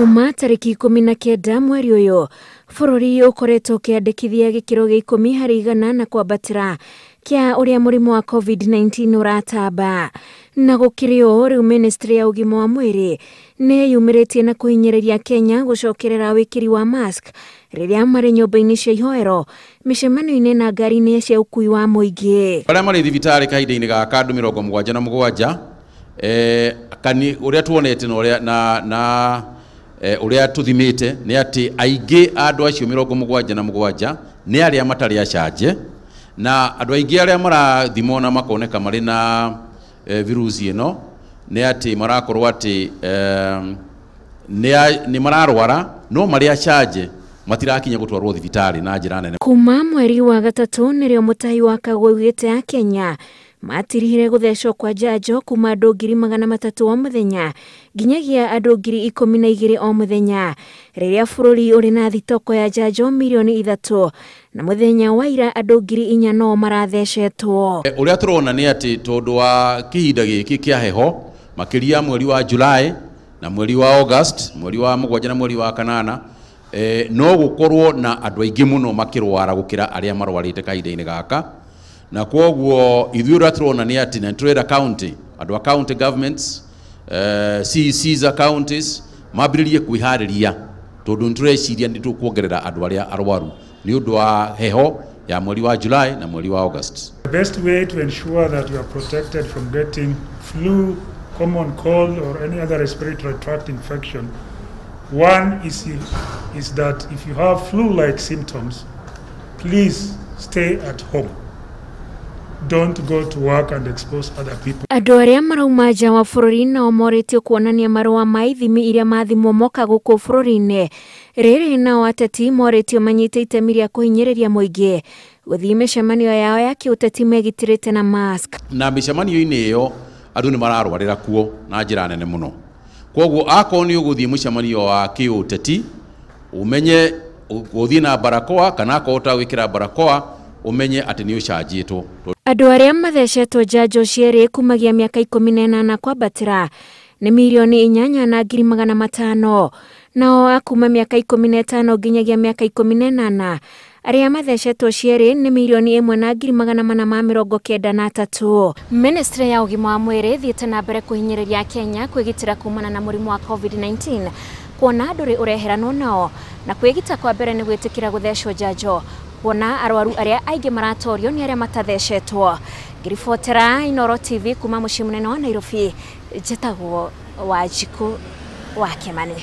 Kuma tariki 19 mweri uyu bururi ukoretwo kiandikithia gikiro gia 10 harĩ igana na kwambatira kia uria murimu wa COVID-19 uratamba na gukiri o riu ministry ya ugima wa mwiri ni yumiritie na kuhinyiriria Kenya gucokerera wikiri wa mask riria mari nyumba-ini cia ihoero micemano-ini na ngari-ini cia ukui wa muingi aria mari thibitari kahinda-ini gaka andu 77 kani uria tuonete no uria na uria tuthimite ni ati aingi andu acio 77 ni aria matari acanje na andu aingi aria marathimwo na makoneka mari na virusi ino ni ati marakorwo ati ni mararwara no mari acanje matirakinya gutwarwo thibitari na njira nene. Kuma mweri wa gatatu nirio mutahi wa kagwegete Akenya matirihire guthecwo kwa njanjo kuma andu 300 o muthenya nginyagia andu 12,000 o muthenya riria bururi uri na thitoko ya njanjo milioni 3 na muthenya wa ira andu 4,000 no marathecetwo. Uria turona ni ati tondu wa kihinda giki kia heho makiria mweri wa July na mweri wa August, mweri wa 7 na mweri wa 8 no gukorwo na andu aingi muno makirwara gukira aria marwarite kahinda-ini gaka na kwoguo ithuĩ ũrĩa turona ni ati na turera county andu a county governments CECs counties mambiririe kwihariria tondu ntureciria ni tukuongerera andu aria arwaru ni undu wa heho ya mweri wa July na mweri wa August. The best way to ensure that we are protected from getting flu, common cold or any other respiratory tract infection, one is that if you have flu-like symptoms, please stay at home. Don't go to work and expose other people. Andu aria marauma nja wa bururi nao moritio kuonania marua ma ithimi iria mathimwo moka guku bururi-ini riri nao ateti moritio manyite itemi ria kuhinyiriria muingi guthii micemanio yao ya kiuteti megitirite na mask. Na micemanio-ini iyo andu ni mararwarira kuo na njira nene muno. Kwoguo akorwo ni uguthii micemanio wa kiuteti umenye uthii na barakoa kana akorwo utagwikira barakoa umenye ati ni ucanjitwo. Andu aria mathecetwo njanjo cieri kumagia miaka 18 kwambatira ni milioni 8,500 nao akuma miaka 15 nginyagia miaka 18 aria mathecetwo cieri ni milioni 1,493. Ministry ya ugima wa mwiri thiete na mbere kuhinyiriria Kenya kwigitira kumana na murimu wa COVID-19 kuona nduri ureheranwo nao na kwigita kwa mbere ni gwitikira guthecwo njanjo kuona arwaru aria aingi maratorio ni aria matathecetwo. Ngiribotera Inooro TV kuma muciĩ munene wa Nairobi, njĩtagwo Wanjikũ wa Kimani.